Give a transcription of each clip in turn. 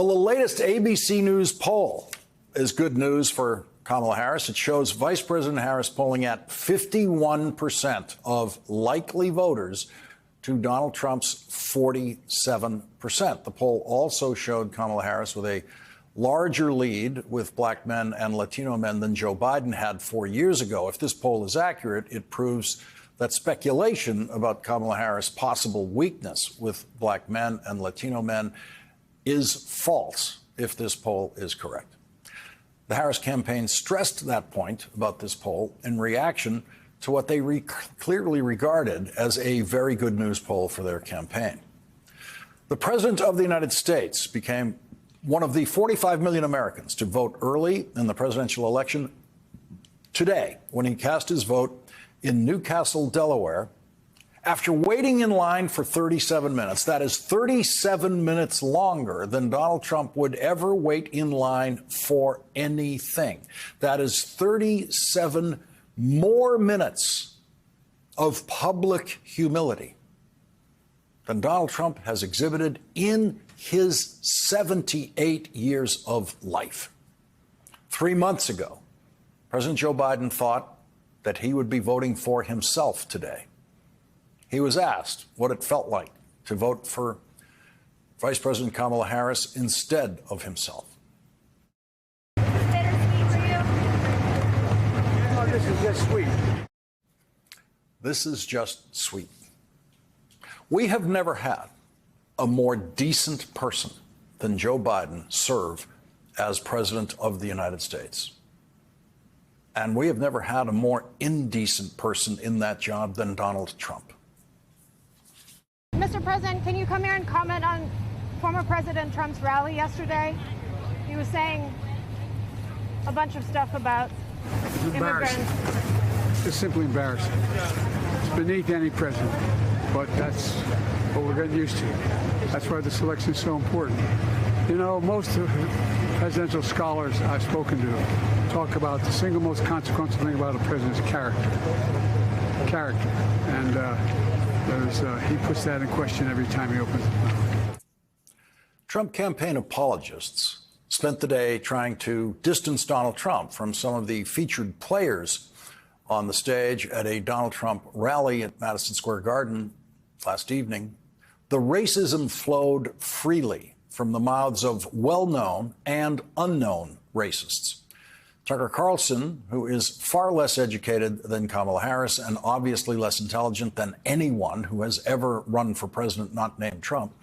Well, the latest ABC News poll is good news for Kamala Harris. It shows Vice President Harris polling at 51% of likely voters to Donald Trump's 47%. The poll also showed Kamala Harris with a larger lead with black men and Latino men than Joe Biden had 4 years ago. If this poll is accurate, it proves that speculation about Kamala Harris' possible weakness with black men and Latino men is false if this poll is correct. The Harris campaign stressed that point about this poll in reaction to what they clearly regarded as a very good news poll for their campaign. The President of the United States became one of the 45 million Americans to vote early in the presidential election today when he cast his vote in Newcastle, Delaware, after waiting in line for 37 minutes. That is 37 minutes longer than Donald Trump would ever wait in line for anything. That is 37 more minutes of public humility than Donald Trump has exhibited in his 78 years of life. 3 months ago, President Joe Biden thought that he would be voting for himself today. He was asked what it felt like to vote for Vice President Kamala Harris instead of himself. This is just sweet. This is just sweet. We have never had a more decent person than Joe Biden serve as President of the United States. And we have never had a more indecent person in that job than Donald Trump. Mr. President, can you come here and comment on former President Trump's rally yesterday? He was saying a bunch of stuff about immigrants. It's simply embarrassing. It's beneath any president, but that's what we're getting used to. That's why this election is so important. You know, most of the presidential scholars I've spoken to talk about the single most consequential thing about a president's character. Character. And he puts that in question every time he opens his mouth. Trump campaign apologists spent the day trying to distance Donald Trump from some of the featured players on the stage at a Donald Trump rally at Madison Square Garden last evening. The racism flowed freely from the mouths of well-known and unknown racists. Tucker Carlson, who is far less educated than Kamala Harris and obviously less intelligent than anyone who has ever run for president not named Trump,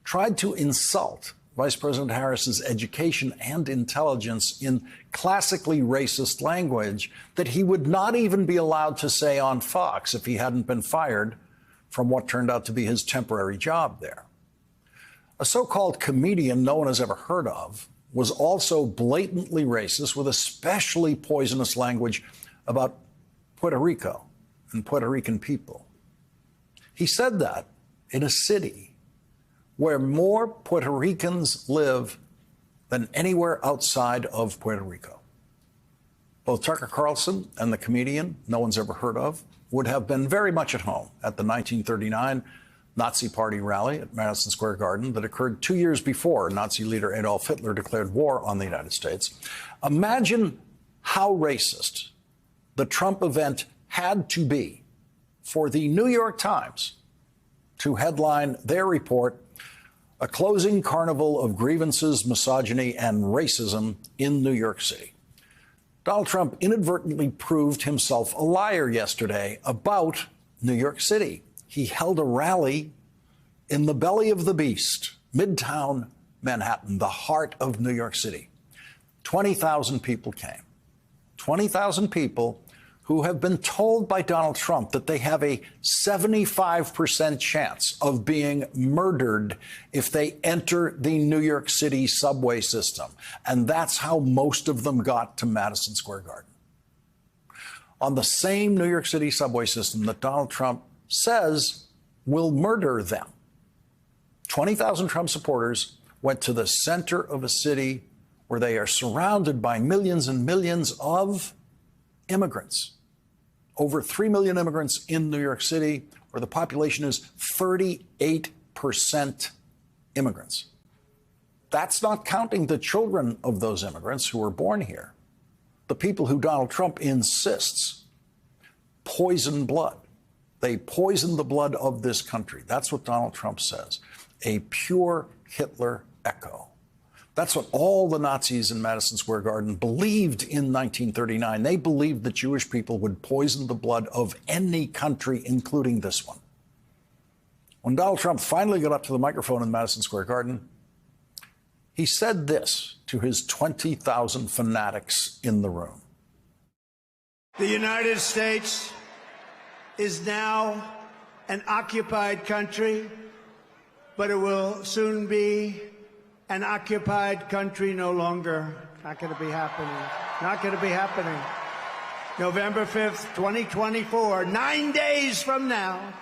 tried to insult Vice President Harris's education and intelligence in classically racist language that he would not even be allowed to say on Fox if he hadn't been fired from what turned out to be his temporary job there. A so-called comedian no one has ever heard of was also blatantly racist with especially poisonous language about Puerto Rico and Puerto Rican people. He said that in a city where more Puerto Ricans live than anywhere outside of Puerto Rico. Both Tucker Carlson and the comedian no one's ever heard of would have been very much at home at the 1939 Nazi Party rally at Madison Square Garden that occurred 2 years before Nazi leader Adolf Hitler declared war on the United States. Imagine how racist the Trump event had to be for the New York Times to headline their report, "A Closing Carnival of Grievances, Misogyny, and Racism in New York City." Donald Trump inadvertently proved himself a liar yesterday about New York City. He held a rally in the belly of the beast, Midtown Manhattan, the heart of New York City. 20,000 people came. 20,000 people who have been told by Donald Trump that they have a 75% chance of being murdered if they enter the New York City subway system. And that's how most of them got to Madison Square Garden. On the same New York City subway system that Donald Trump says will murder them. 20,000 Trump supporters went to the center of a city where they are surrounded by millions and millions of immigrants. Over 3 million immigrants in New York City, where the population is 38% immigrants. That's not counting the children of those immigrants who were born here, the people who Donald Trump insists poison blood. They poison the blood of this country. That's what Donald Trump says. A pure Hitler echo. That's what all the Nazis in Madison Square Garden believed in 1939. They believed that Jewish people would poison the blood of any country, including this one. When Donald Trump finally got up to the microphone in Madison Square Garden, he said this to his 20,000 fanatics in the room. The United States is now an occupied country, but it will soon be an occupied country no longer. Not going to be happening. Not going to be happening. November 5th, 2024, 9 days from now,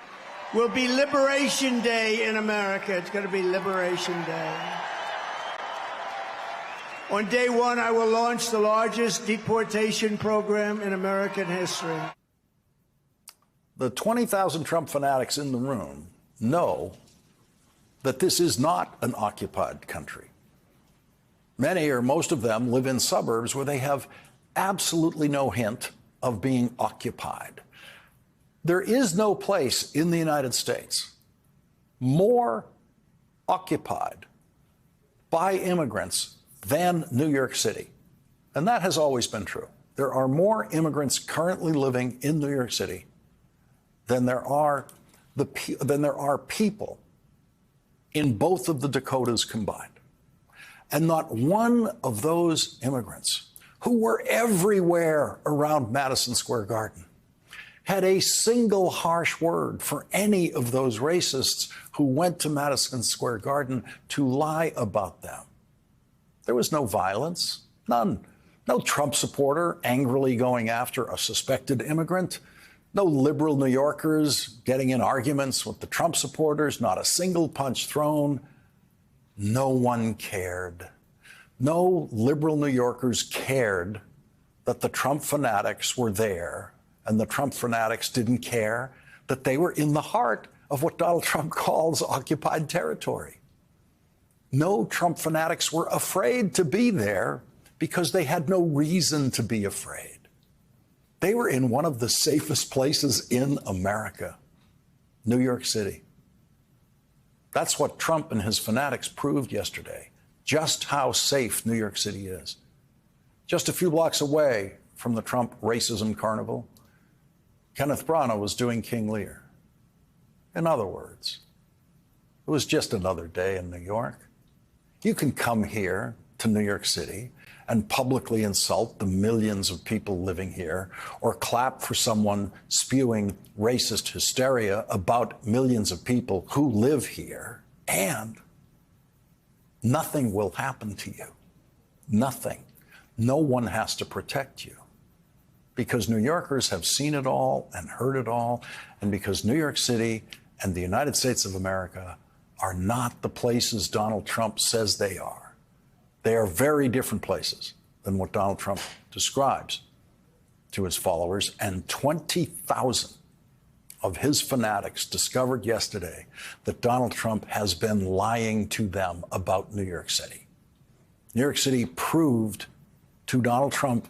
will be Liberation Day in America. It's going to be Liberation Day. On day one, I will launch the largest deportation program in American history. The 20,000 Trump fanatics in the room know that this is not an occupied country. Many or most of them live in suburbs where they have absolutely no hint of being occupied. There is no place in the United States more occupied by immigrants than New York City. And that has always been true. There are more immigrants currently living in New York City than there are people in both of the Dakotas combined. And not one of those immigrants who were everywhere around Madison Square Garden had a single harsh word for any of those racists who went to Madison Square Garden to lie about them. There was no violence, none. No Trump supporter angrily going after a suspected immigrant. No liberal New Yorkers getting in arguments with the Trump supporters. Not a single punch thrown. No one cared. No liberal New Yorkers cared that the Trump fanatics were there, and the Trump fanatics didn't care that they were in the heart of what Donald Trump calls occupied territory. No Trump fanatics were afraid to be there because they had no reason to be afraid. They were in one of the safest places in America, New York City. That's what Trump and his fanatics proved yesterday, just how safe New York City is. Just a few blocks away from the Trump racism carnival, Kenneth Branagh was doing King Lear. In other words, it was just another day in New York. You can come here to New York City and publicly insult the millions of people living here, or clap for someone spewing racist hysteria about millions of people who live here, and nothing will happen to you. Nothing. No one has to protect you. Because New Yorkers have seen it all and heard it all, and because New York City and the United States of America are not the places Donald Trump says they are. They are very different places than what Donald Trump describes to his followers, and 20,000 of his fanatics discovered yesterday that Donald Trump has been lying to them about New York City. New York City proved to Donald Trump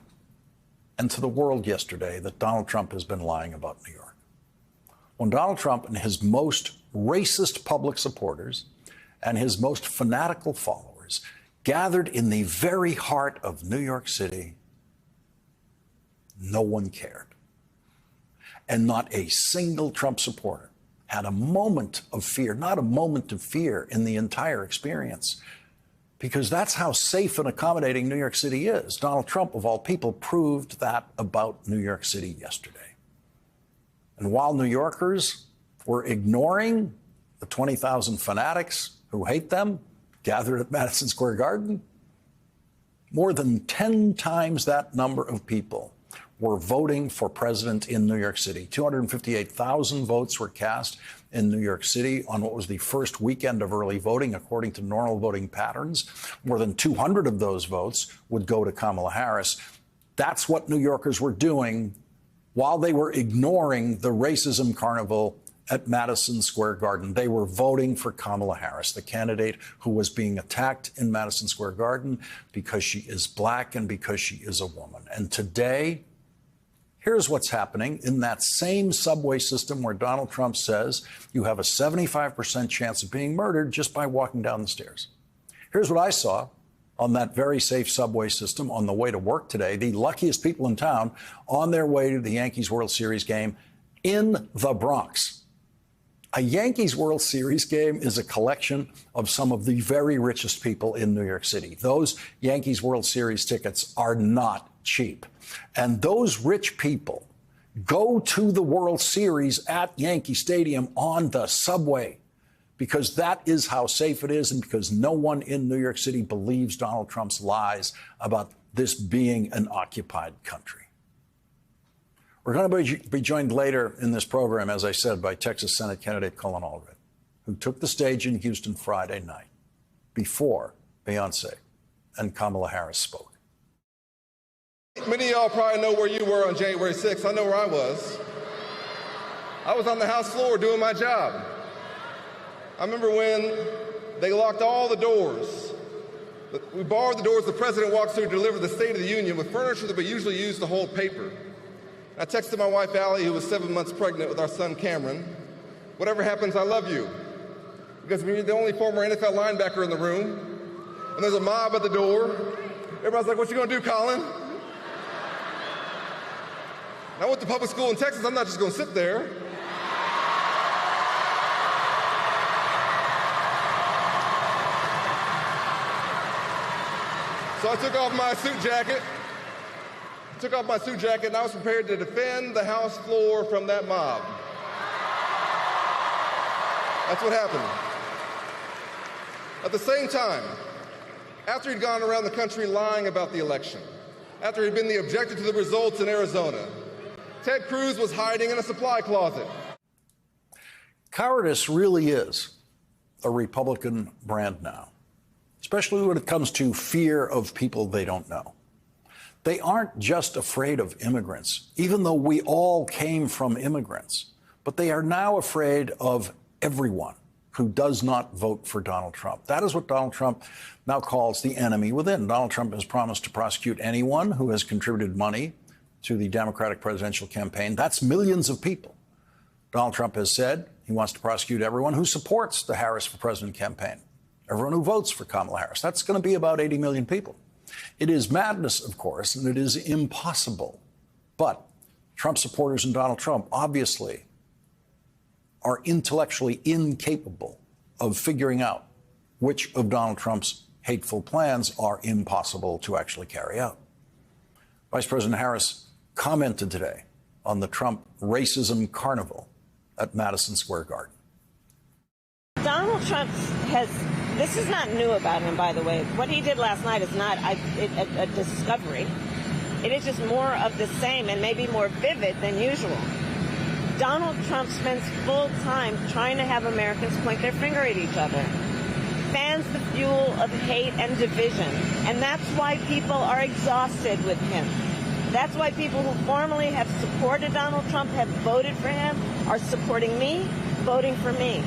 and to the world yesterday that Donald Trump has been lying about New York. When Donald Trump and his most racist public supporters and his most fanatical followers gathered in the very heart of New York City, no one cared. And not a single Trump supporter had a moment of fear, not a moment of fear in the entire experience, because that's how safe and accommodating New York City is. Donald Trump, of all people, proved that about New York City yesterday. And while New Yorkers were ignoring the 20,000 fanatics who hate them gathered at Madison Square Garden, more than 10 times that number of people were voting for president in New York City. 258,000 votes were cast in New York City on what was the first weekend of early voting, according to normal voting patterns. More than 200 of those votes would go to Kamala Harris. That's what New Yorkers were doing while they were ignoring the racism carnival at Madison Square Garden. They were voting for Kamala Harris, the candidate who was being attacked in Madison Square Garden because she is black and because she is a woman. And today, here's what's happening in that same subway system where Donald Trump says you have a 75% chance of being murdered just by walking down the stairs. Here's what I saw on that very safe subway system on the way to work today. The luckiest people in town on their way to the Yankees World Series game in the Bronx. A Yankees World Series game is a collection of some of the very richest people in New York City. Those Yankees World Series tickets are not cheap. And those rich people go to the World Series at Yankee Stadium on the subway because that is how safe it is and because no one in New York City believes Donald Trump's lies about this being an occupied country. We're going to be joined later in this program, as I said, by Texas Senate candidate Colin Allred, who took the stage in Houston Friday night before Beyonce and Kamala Harris spoke. Many of y'all probably know where you were on January 6th. I know where I was. I was on the House floor doing my job. I remember when they locked all the doors. We borrowed the doors the president walks through to deliver the State of the Union with furniture that we usually use to hold paper. I texted my wife, Allie, who was 7 months pregnant with our son, Cameron. Whatever happens, I love you. Because when you're the only former NFL linebacker in the room, and there's a mob at the door, everybody's like, what you gonna do, Colin? And I went to public school in Texas. I'm not just gonna sit there. So I took off my suit jacket. And I was prepared to defend the House floor from that mob. That's what happened. At the same time, after he'd gone around the country lying about the election, after he'd been the objector to the results in Arizona, Ted Cruz was hiding in a supply closet. Cowardice really is a Republican brand now, especially when it comes to fear of people they don't know. They aren't just afraid of immigrants, even though we all came from immigrants, but they are now afraid of everyone who does not vote for Donald Trump. That is what Donald Trump now calls the enemy within. Donald Trump has promised to prosecute anyone who has contributed money to the Democratic presidential campaign. That's millions of people. Donald Trump has said he wants to prosecute everyone who supports the Harris for President campaign, everyone who votes for Kamala Harris. That's going to be about 80 million people. It is madness, of course, and it is impossible. But Trump supporters and Donald Trump obviously are intellectually incapable of figuring out which of Donald Trump's hateful plans are impossible to actually carry out. Vice President Harris commented today on the Trump racism carnival at Madison Square Garden. Donald Trump this is not new about him, by the way. What he did last night is not a discovery. It is just more of the same and maybe more vivid than usual. Donald Trump spends full time trying to have Americans point their finger at each other, fans the fuel of hate and division, and that's why people are exhausted with him. That's why people who formerly have supported Donald Trump, have voted for him, are supporting me, voting for me.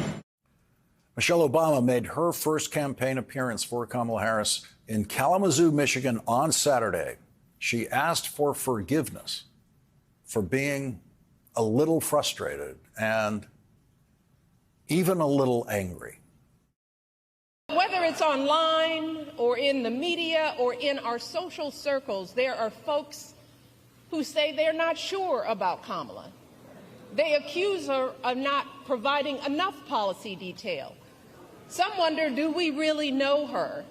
Michelle Obama made her first campaign appearance for Kamala Harris in Kalamazoo, Michigan on Saturday. She asked for forgiveness for being a little frustrated and even a little angry. Whether it's online or in the media or in our social circles, there are folks who say they're not sure about Kamala. They accuse her of not providing enough policy detail. Some wonder, do we really know her?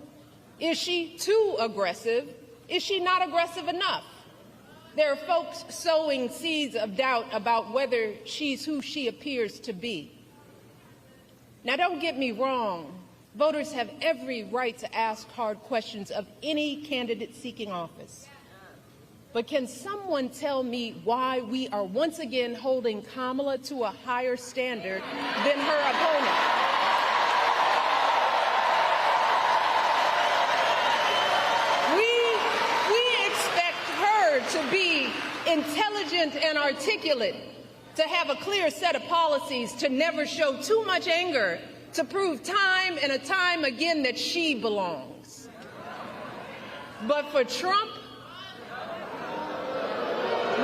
Is she too aggressive? Is she not aggressive enough? There are folks sowing seeds of doubt about whether she's who she appears to be. Now, don't get me wrong. Voters have every right to ask hard questions of any candidate seeking office. But can someone tell me why we are once again holding Kamala to a higher standard than her opponent? We expect her to be intelligent and articulate, to have a clear set of policies, to never show too much anger, to prove time and time again that she belongs. But for Trump,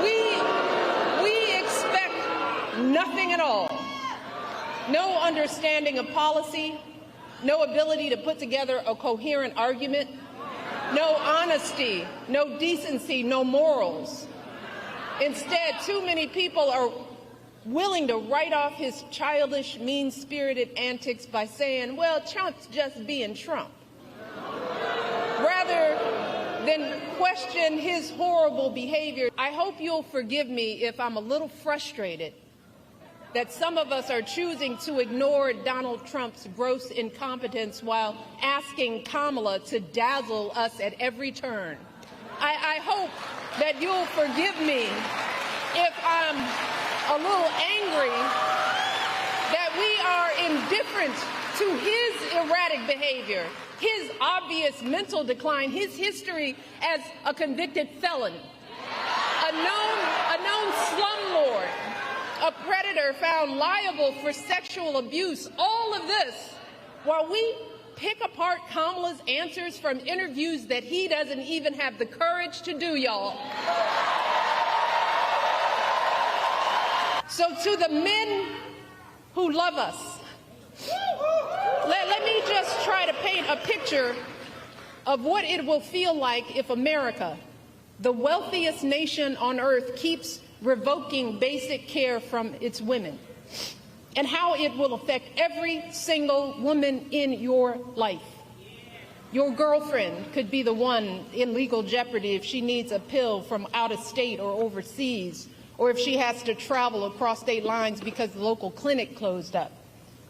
we expect nothing at all. No understanding of policy, no ability to put together a coherent argument, no honesty, no decency, no morals. Instead, too many people are willing to write off his childish, mean-spirited antics by saying, well, Trump's just being Trump, rather than question his horrible behavior. I hope you'll forgive me if I'm a little frustrated that some of us are choosing to ignore Donald Trump's gross incompetence while asking Kamala to dazzle us at every turn. I hope that you'll forgive me if I'm a little angry that we are indifferent to his erratic behavior, his obvious mental decline, his history as a convicted felon, a known slumlord, a predator found liable for sexual abuse. All of this while we pick apart Kamala's answers from interviews that he doesn't even have the courage to do, y'all. So to the men who love us, let me just try to paint a picture of what it will feel like if America, the wealthiest nation on earth, keeps revoking basic care from its women, and how it will affect every single woman in your life. Your girlfriend could be the one in legal jeopardy if she needs a pill from out of state or overseas, or if she has to travel across state lines because the local clinic closed up.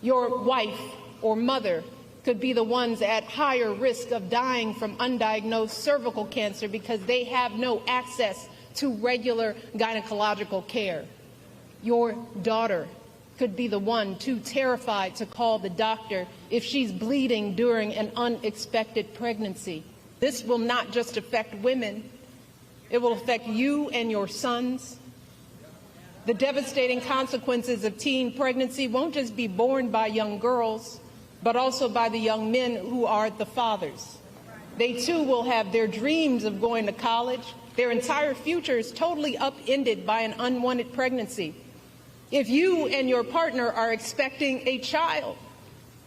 Your wife or mother could be the ones at higher risk of dying from undiagnosed cervical cancer because they have no access to regular gynecological care. Your daughter could be the one too terrified to call the doctor if she's bleeding during an unexpected pregnancy. This will not just affect women, it will affect you and your sons. The devastating consequences of teen pregnancy won't just be borne by young girls, but also by the young men who are the fathers. They too will have their dreams of going to college, their entire future is totally upended by an unwanted pregnancy. If you and your partner are expecting a child,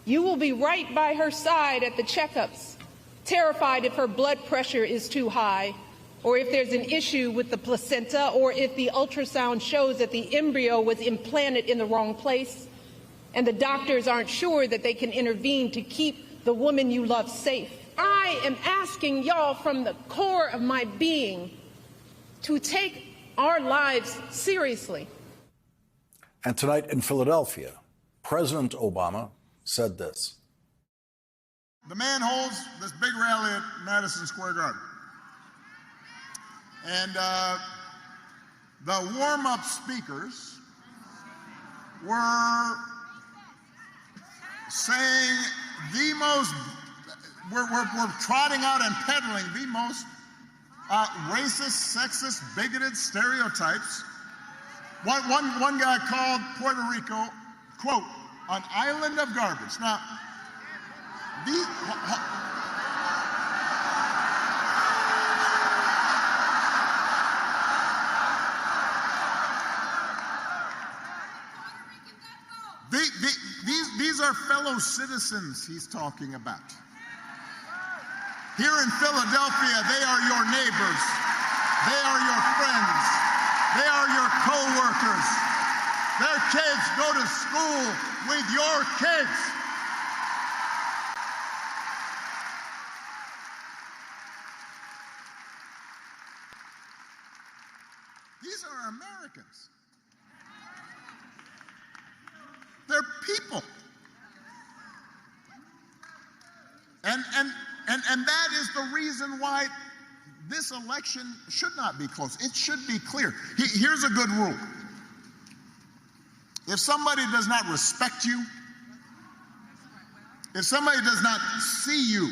you will be right by her side at the checkups, terrified if her blood pressure is too high, or if there's an issue with the placenta, or if the ultrasound shows that the embryo was implanted in the wrong place, and the doctors aren't sure that they can intervene to keep the woman you love safe. I am asking y'all from the core of my being to take our lives seriously. And tonight in Philadelphia, President Obama said this. The man holds this big rally at Madison Square Garden. And the warm-up speakers were saying we're trotting out and peddling the most racist, sexist, bigoted stereotypes. One guy called Puerto Rico, quote, an island of garbage. Now, these are fellow citizens he's talking about. Here in Philadelphia, they are your neighbors. They are your friends. They are your co-workers. Their kids go to school with your kids. These are Americans. They're people. And that is the reason why this election should not be close. It should be clear. Here's a good rule. If somebody does not respect you, if somebody does not see you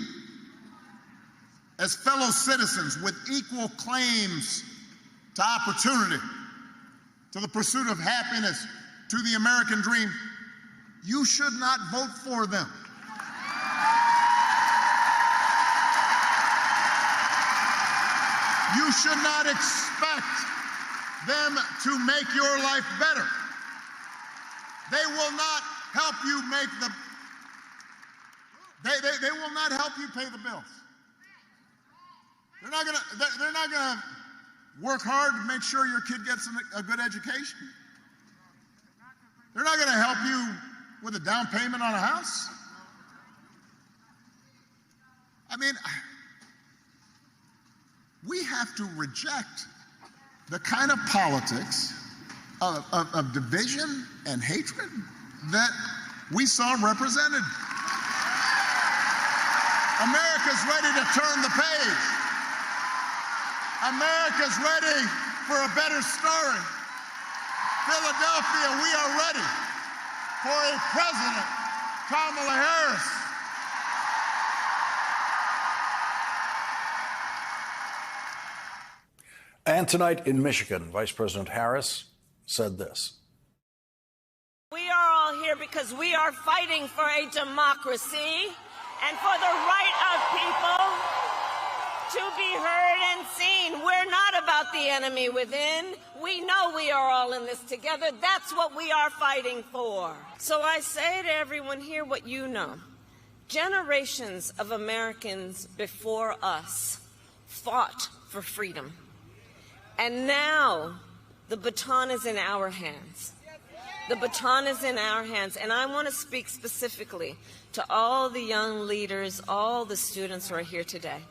as fellow citizens with equal claims to opportunity, to the pursuit of happiness, to the American dream, you should not vote for them. You should not expect them to make your life better. They will not help you make they will not help you pay the bills. They're not gonna work hard to make sure your kid gets a good education. They're not gonna help you with a down payment on a house. I mean, we have to reject the kind of politics of division and hatred that we saw represented. America's ready to turn the page. America's ready for a better story. Philadelphia, we are ready for a President, Kamala Harris. And tonight in Michigan, Vice President Harris said this. We are all here because we are fighting for a democracy and for the right of people to be heard and seen. We're not about the enemy within. We know we are all in this together. That's what we are fighting for. So I say to everyone here what you know. Generations of Americans before us fought for freedom. And now the baton is in our hands. The baton is in our hands. And I want to speak specifically to all the young leaders, all the students who are here today.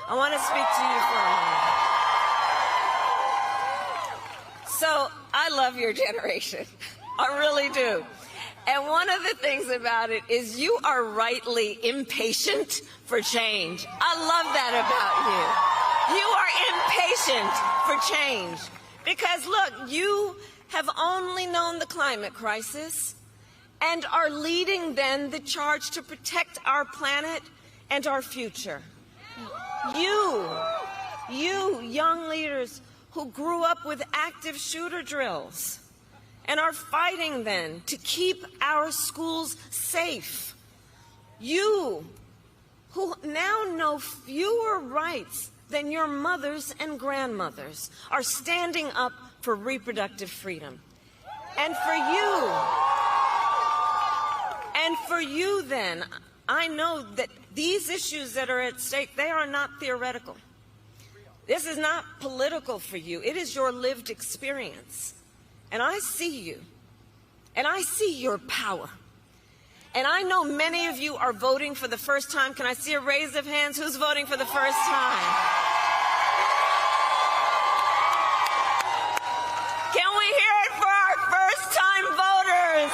I want to speak to you for a moment. So I love your generation. I really do. And one of the things about it is you are rightly impatient for change. I love that about you. You are impatient for change. Because, look, you have only known the climate crisis and are leading, then, the charge to protect our planet and our future. You young leaders who grew up with active shooter drills and are fighting, then, to keep our schools safe. You who now know fewer rights than your mothers and grandmothers are standing up for reproductive freedom. And for you, then, I know that these issues that are at stake, they are not theoretical. This is not political for you. It is your lived experience. And I see you. And I see your power. And I know many of you are voting for the first time. Can I see a raise of hands? Who's voting for the first time? Can we hear it for our first-time voters?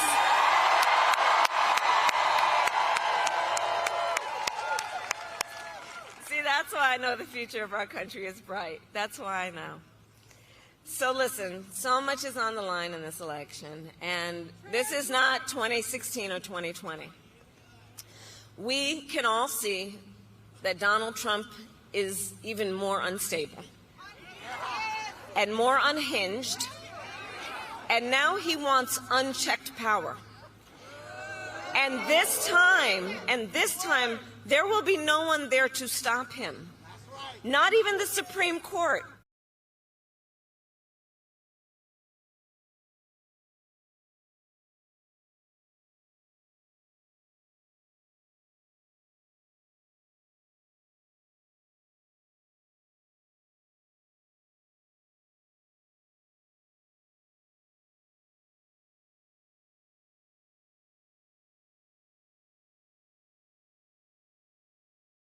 See, that's why I know the future of our country is bright. That's why I know. So listen, so much is on the line in this election, and this is not 2016 or 2020. We can all see that Donald Trump is even more unstable and more unhinged, and now he wants unchecked power. And this time, there will be no one there to stop him. Not even the Supreme Court.